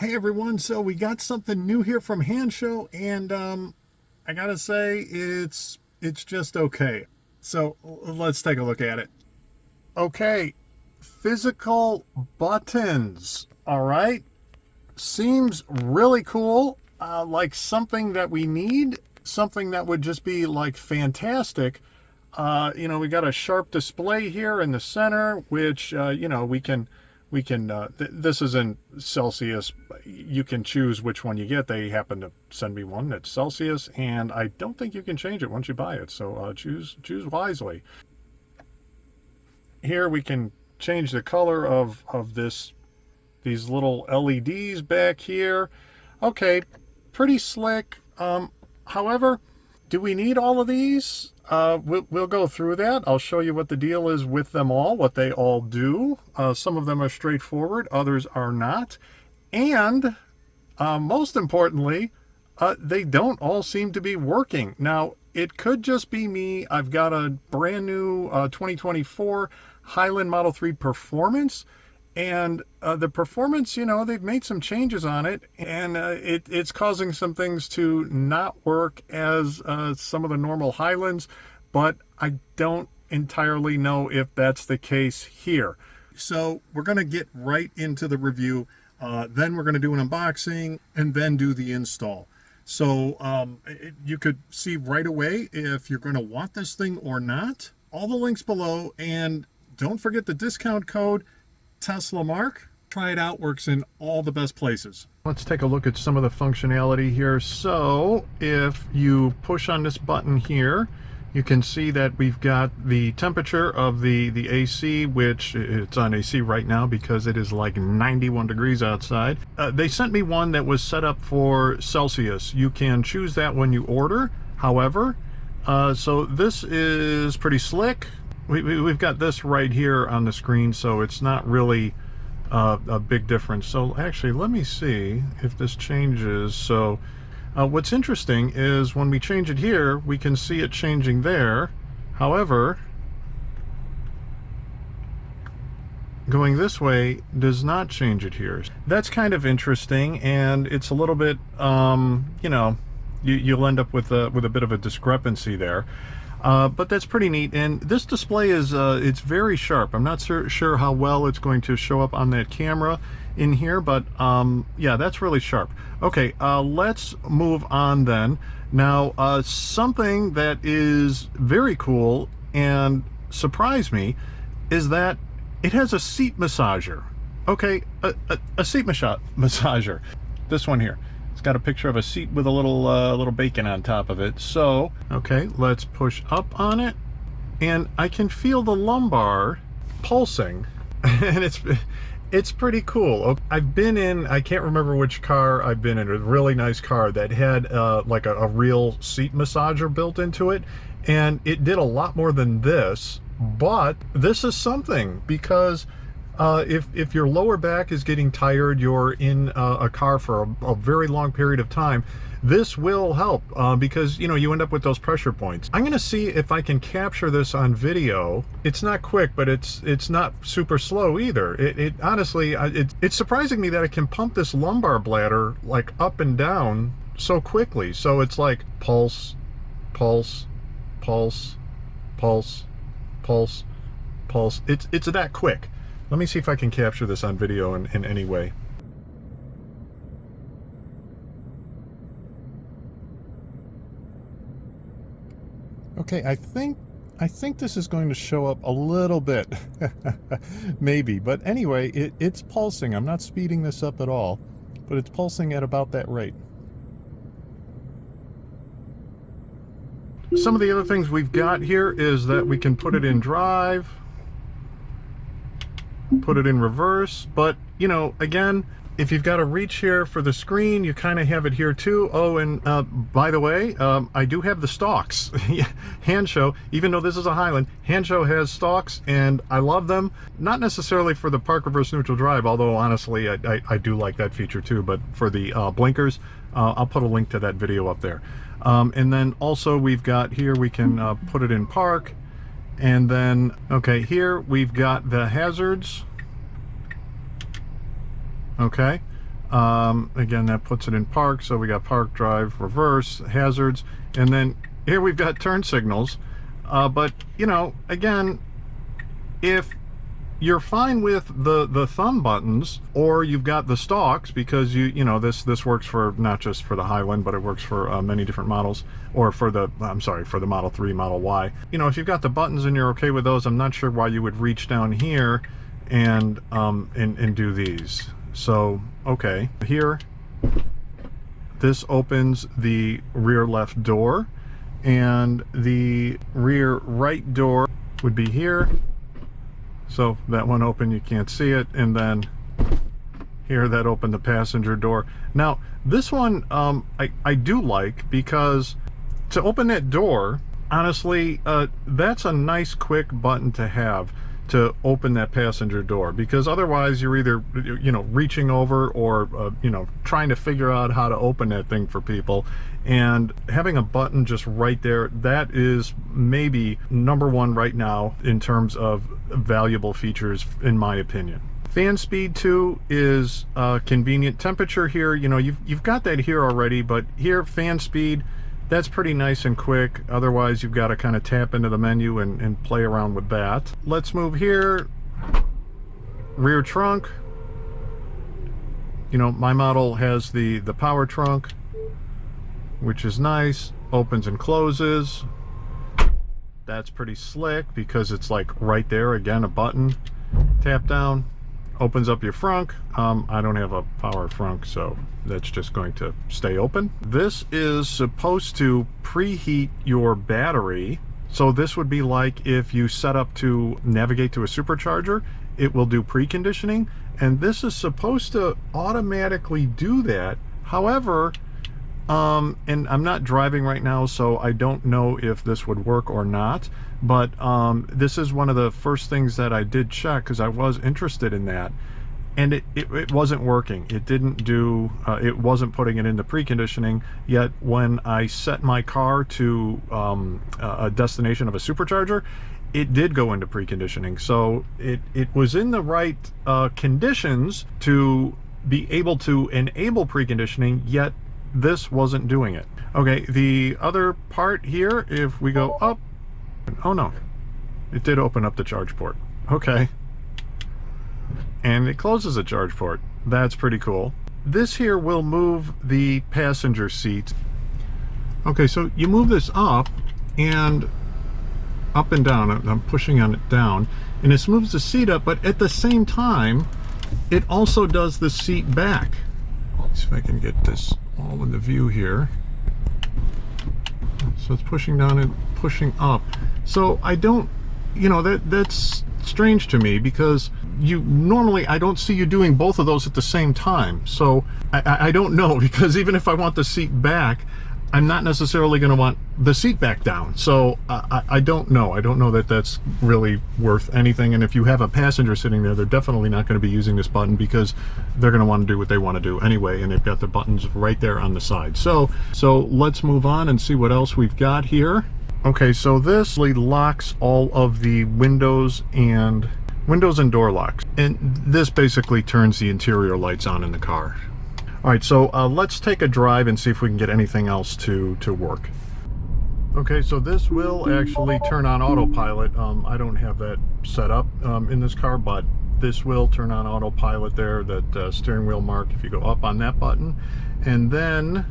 Hey everyone, so we got something new here from HANSSHOW, and I gotta say it's just okay. So let's take a look at it. Okay, physical buttons. All right, seems really cool. Like something that we need, something that would just be like fantastic. We got a sharp display here in the center, which this is in Celsius. You can choose which one you get. They happen to send me one that's Celsius, and I don't think you can change it once you buy it. So choose wisely. Here we can change the color of these little LEDs back here. Okay, pretty slick. However, do we need all of these? We'll go through that. I'll show you what the deal is with them all, what they all do. Some of them are straightforward, others are not. And most importantly, they don't all seem to be working. Now, it could just be me. I've got a brand new 2024 Highland Model 3 Performance. And the performance, they've made some changes on it, and it's causing some things to not work as some of the normal Highlands, but I don't entirely know if that's the case here. So we're going to get right into the review. Then we're going to do an unboxing and then do the install. So you could see right away if you're going to want this thing or not. All the links below, and don't forget the discount code TeslaMark. Try it out, works in all the best places. Let's take a look at some of the functionality here. So if you push on this button here, you can see that we've got the temperature of the AC, which it's on AC right now because it is like 91 degrees outside. They sent me one that was set up for Celsius. You can choose that when you order. However, so this is pretty slick. We've got this right here on the screen, so it's not really a big difference. So actually, let me see if this changes. So what's interesting is when we change it here, we can see it changing there. However, going this way does not change it here. That's kind of interesting, and it's a little bit, you'll end up with a bit of a discrepancy there. But that's pretty neat, and this display is it's very sharp. I'm not sure how well it's going to show up on that camera in here, but yeah, that's really sharp. Okay, let's move on then. Now, something that is very cool and surprised me is that it has a seat massager. Okay, a seat massager. This one here. It's got a picture of a seat with a little bacon on top of it. So, okay, let's push up on it, and I can feel the lumbar pulsing, and it's pretty cool. I've been in, I can't remember which car I've been in, a really nice car that had like a real seat massager built into it, and it did a lot more than this. But this is something, because if your lower back is getting tired, you're in a car for a very long period of time, this will help because you end up with those pressure points. I'm going to see if I can capture this on video. It's not quick, but it's not super slow either. It honestly, it's surprising me that it can pump this lumbar bladder like up and down so quickly. So it's like pulse, pulse, pulse, pulse, pulse, pulse. It's that quick. Let me see if I can capture this on video in any way. Okay, I think this is going to show up a little bit, maybe. But anyway, it's pulsing. I'm not speeding this up at all, but it's pulsing at about that rate. Some of the other things we've got here is that we can put it in drive, put it in reverse, but again, if you've got a reach here for the screen, you kind of have it here too. Oh, and by the way, I do have the Stalks. HANSSHOW, even though this is a Highland, HANSSHOW has Stalks, and I love them. Not necessarily for the park reverse neutral drive, although honestly I do like that feature too, but for the blinkers, I'll put a link to that video up there. And then also we've got here, we can put it in park. And then, okay, here we've got the hazards. Okay, Again, that puts it in park, so we got park, drive, reverse, hazards, and then here we've got turn signals. But, you know, again, if you're fine with the thumb buttons, or you've got the stalks, because you know this works for not just for the Highland, but it works for many different models, or for the for the Model 3, Model Y. You know, if you've got the buttons and you're okay with those, I'm not sure why you would reach down here and do these. So okay, here this opens the rear left door, and the rear right door would be here. So that one open, you can't see it, and then here that opened the passenger door. Now this one I do like, because to open that door, honestly, that's a nice quick button to have to open that passenger door, because otherwise you're either, you know, reaching over or you know, trying to figure out how to open that thing for people. And having a button just right there, that is maybe #1 right now in terms of valuable features, in my opinion. Fan speed too is convenient. Temperature here, you know, you've got that here already, but here fan speed, that's pretty nice and quick. Otherwise you've got to kind of tap into the menu and play around with that. Let's move here. Rear trunk, you know, my model has the power trunk, which is nice. Opens and closes. That's pretty slick, because it's like right there, again, a button. Tap down, opens up your frunk. I don't have a power frunk, so that's just going to stay open. This is supposed to preheat your battery. So this would be like if you set up to navigate to a supercharger, it will do preconditioning, and this is supposed to automatically do that. However, and I'm not driving right now, so I don't know if this would work or not, but this is one of the first things that I did check, because I was interested in that, and it wasn't working. It didn't do, it wasn't putting it into preconditioning, yet when I set my car to a destination of a supercharger, it did go into preconditioning. So it was in the right conditions to be able to enable preconditioning, yet this wasn't doing it. Okay, the other part here, if we go up, oh no, it did open up the charge port. Okay, and it closes the charge port. That's pretty cool. This here will move the passenger seat. Okay, so you move this up and down. I'm pushing on it down, and this moves the seat up, but at the same time it also does the seat back. Let's see if I can get this all in the view here. So it's pushing down and pushing up. So I don't, you know, that's strange to me, because you normally, I don't see you doing both of those at the same time. So I don't know, because even if I want the seat back, I'm not necessarily going to want the seat back down. So I don't know. I don't know that that's really worth anything. And if you have a passenger sitting there, they're definitely not going to be using this button, because they're going to want to do what they want to do anyway. And they've got the buttons right there on the side. So let's move on and see what else we've got here. Okay, so this locks all of the windows and door locks. And this basically turns the interior lights on in the car. All right, so let's take a drive and see if we can get anything else to work. Okay, so this will actually turn on autopilot. I don't have that set up in this car, but this will turn on autopilot there, that steering wheel mark, if you go up on that button. And then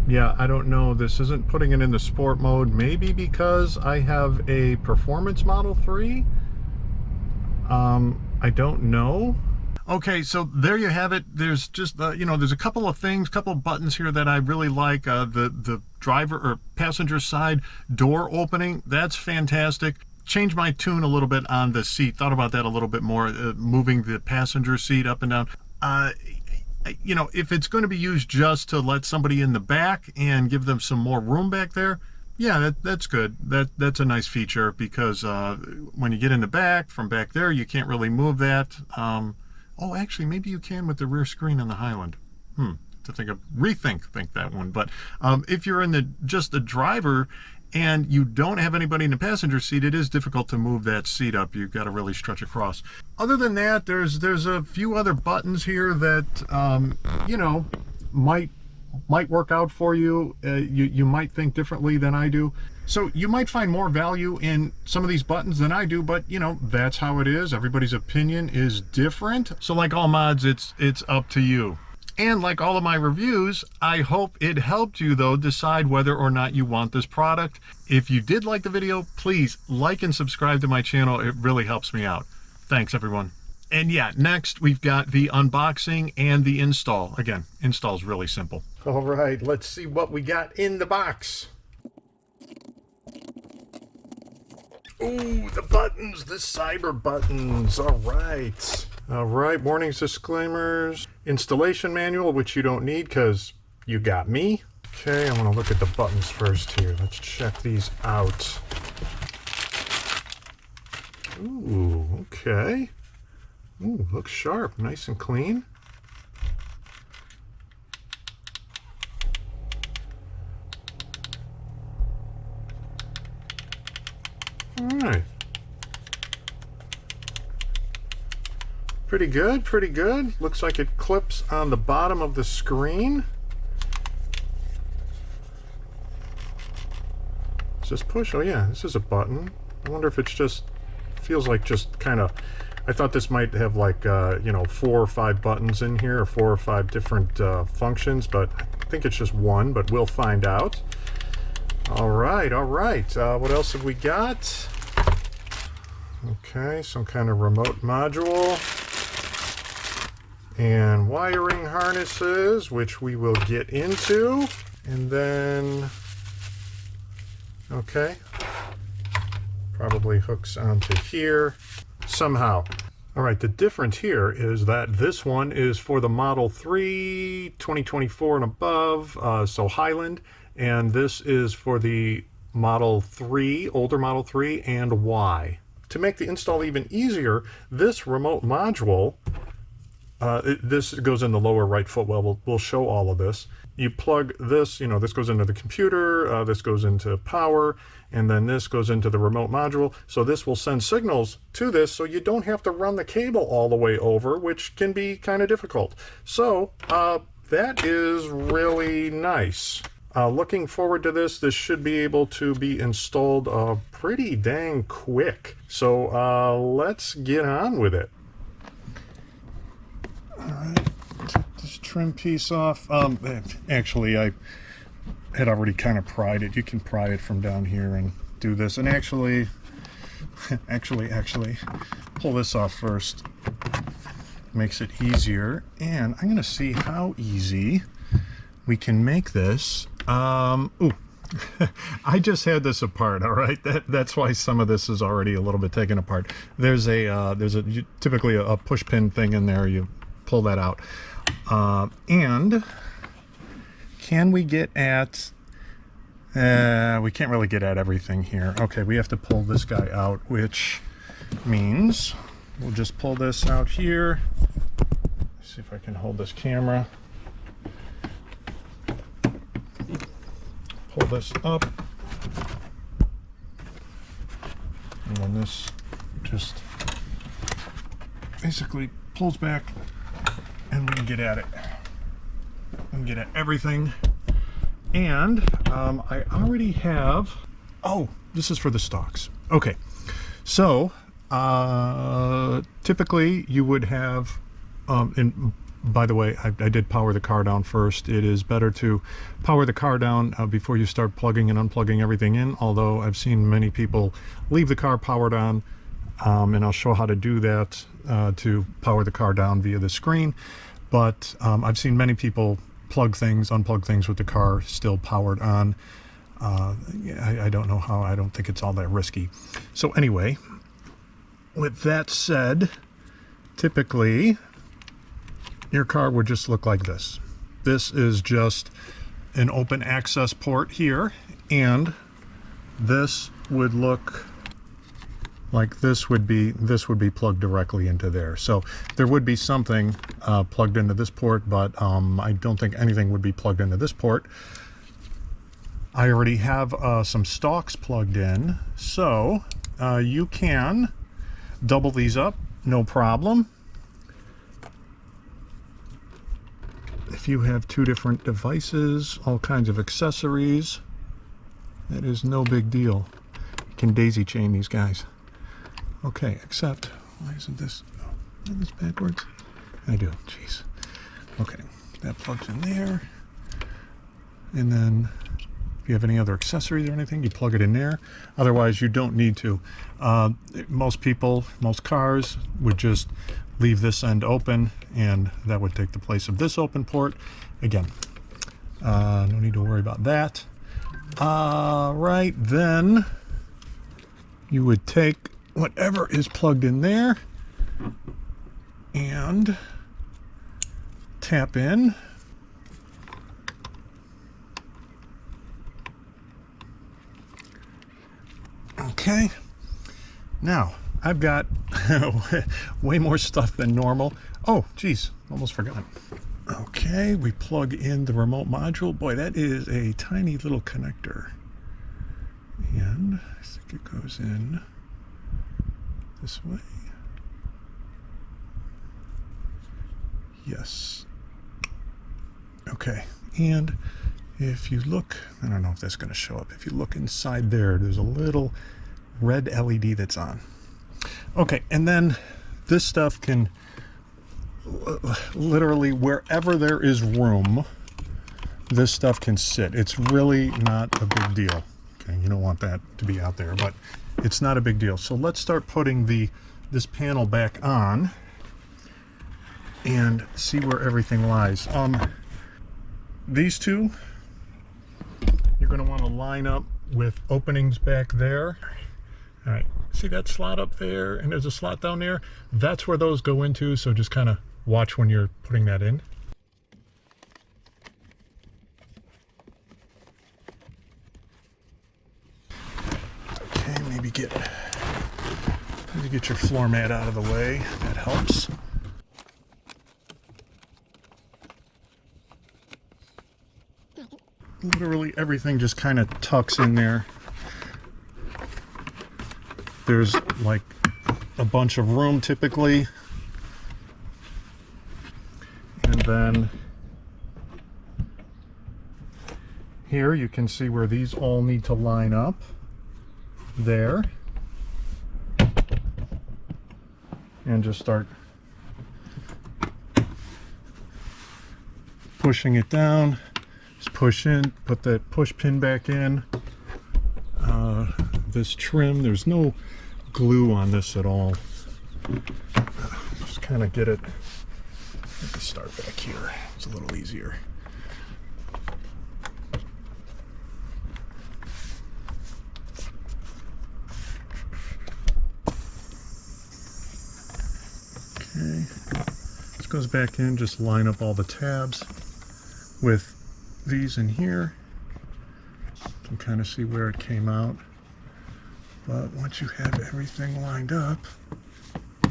yeah, I don't know, this isn't putting it in the sport mode, maybe because I have a performance Model 3. I don't know. Okay, so there you have it. There's just, you know, there's a couple of things, couple of buttons here that I really like. The driver or passenger side door opening, that's fantastic. Changed my tune a little bit on the seat. Thought about that a little bit more, moving the passenger seat up and down. You know, if it's going to be used just to let somebody in the back and give them some more room back there, yeah, that's good. That's a nice feature, because when you get in the back, from back there, you can't really move that. Oh, actually, maybe you can with the rear screen on the Highland. To rethink that one. But if you're in just the driver and you don't have anybody in the passenger seat, it is difficult to move that seat up. You've got to really stretch across. Other than that, there's a few other buttons here that you know, might work out for you. You might think differently than I do. So you might find more value in some of these buttons than I do, but you know, that's how it is. Everybody's opinion is different. So like all mods, it's up to you. And like all of my reviews, I hope it helped you though decide whether or not you want this product. If you did like the video, please like and subscribe to my channel. It really helps me out. Thanks everyone. And yeah, next we've got the unboxing and the install. Again, install is really simple. All right, let's see what we got in the box. Ooh, the buttons, the cyber buttons. All right. All right, warnings, disclaimers, installation manual, which you don't need because you got me. Okay, I want to look at the buttons first here. Let's check these out. Ooh, okay. Ooh, looks sharp, nice and clean. All right. Pretty good, pretty good. Looks like it clips on the bottom of the screen. Does this push? Oh yeah, this is a button. I wonder if it's just, feels like just kind of, I thought this might have like, you know, 4 or 5 buttons in here, or 4 or 5 different functions, but I think it's just one, but we'll find out. All right, all right. What else have we got? Okay, some kind of remote module. And wiring harnesses, which we will get into. And then, okay, probably hooks onto here somehow. All right, the difference here is that this one is for the Model 3, 2024 and above, so Highland, and this is for the Model 3, older Model 3 and Y. To make the install even easier, this remote module, this goes in the lower right footwell. We'll show all of this. You plug this, you know, this goes into the computer, this goes into power, and then this goes into the remote module. So this will send signals to this, so you don't have to run the cable all the way over, which can be kind of difficult. So that is really nice. Looking forward to this. This should be able to be installed pretty dang quick. So let's get on with it. All right, take this trim piece off. Actually, I had already kind of pried it. You can pry it from down here and do this. And actually, pull this off first. Makes it easier. And I'm going to see how easy we can make this. Ooh. I just had this apart, all right? That's why some of this is already a little bit taken apart. There's typically a push pin thing in there. You pull that out. And can we get at, we can't really get at everything here. Okay, we have to pull this guy out, which means we'll just pull this out here. Let's see if I can hold this camera. Pull this up. And then this just basically pulls back and we can get at it. We can get at everything. And I already have, oh, this is for the Stalks. Okay, so typically you would have, by the way, I did power the car down first. It is better to power the car down before you start plugging and unplugging everything in, although I've seen many people leave the car powered on, and I'll show how to do that to power the car down via the screen. But I've seen many people plug things, unplug things with the car still powered on. I don't know how. I don't think it's all that risky. So anyway, with that said, typically your car would just look like this. This is just an open access port here, and this would look like this would be plugged directly into there. So there would be something plugged into this port, but I don't think anything would be plugged into this port. I already have some stalks plugged in, so you can double these up, no problem. If you have two different devices, all kinds of accessories, that is no big deal. You can daisy chain these guys. Okay, except, why isn't this, oh, is this backwards? I do, jeez. Okay, that plugs in there. And then if you have any other accessories or anything, you plug it in there. Otherwise, you don't need to. Most people, most cars would just leave this end open, and that would take the place of this open port. Again, no need to worry about that. Right, then you would take whatever is plugged in there and tap in. Okay, now I've got way more stuff than normal. Oh, geez, almost forgot. Okay, we plug in the remote module. Boy, that is a tiny little connector. And I think it goes in this way. Yes. Okay, and if you look, I don't know if that's going to show up. If you look inside there, there's a little red LED that's on. Okay, and then this stuff can literally, wherever there is room, this stuff can sit. It's really not a big deal. Okay, you don't want that to be out there, but it's not a big deal. So let's start putting this panel back on and see where everything lies. These two, you're going to want to line up with openings back there. All right, see that slot up there, and there's a slot down there? That's where those go into, so just kind of watch when you're putting that in. Okay, maybe get your floor mat out of the way. That helps. Literally everything just kind of tucks in there. There's like a bunch of room typically. And then here you can see where these all need to line up. There. And just start pushing it down. Just push in, put that push pin back in. This trim, there's no glue on this at all. Just kind of get it. Let me start back here. It's a little easier. Okay. This goes back in, just line up all the tabs with these in here. You can kind of see where it came out. But once you have everything lined up, you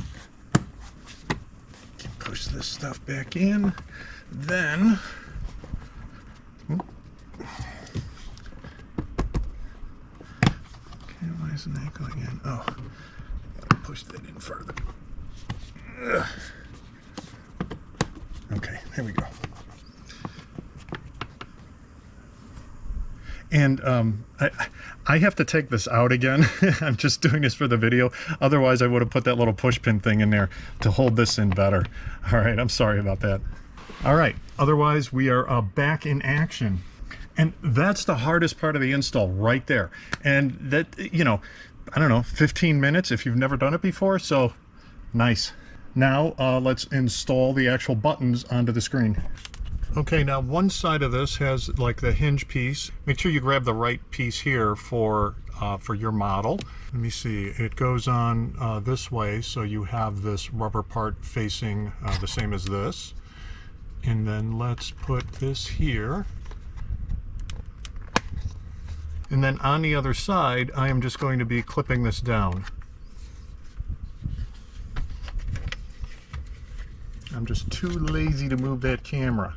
can push this stuff back in. Then, okay, why isn't that going in? Oh, I gotta push that in further. Ugh. Okay, here we go. And I have to take this out again. I'm just doing this for the video. Otherwise, I would have put that little push pin thing in there to hold this in better. All right, I'm sorry about that. All right, otherwise we are back in action. And that's the hardest part of the install right there. And that, you know, I don't know, 15 minutes if you've never done it before. So nice. Now let's install the actual buttons onto the screen. Okay, now one side of this has like the hinge piece. Make sure you grab the right piece here for your model. Let me see, it goes on this way, so you have this rubber part facing the same as this. And then let's put this here. And then on the other side, I am just going to be clipping this down. I'm just too lazy to move that camera.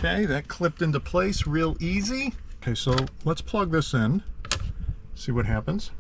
Okay, that clipped into place real easy. Okay, so let's plug this in, see what happens.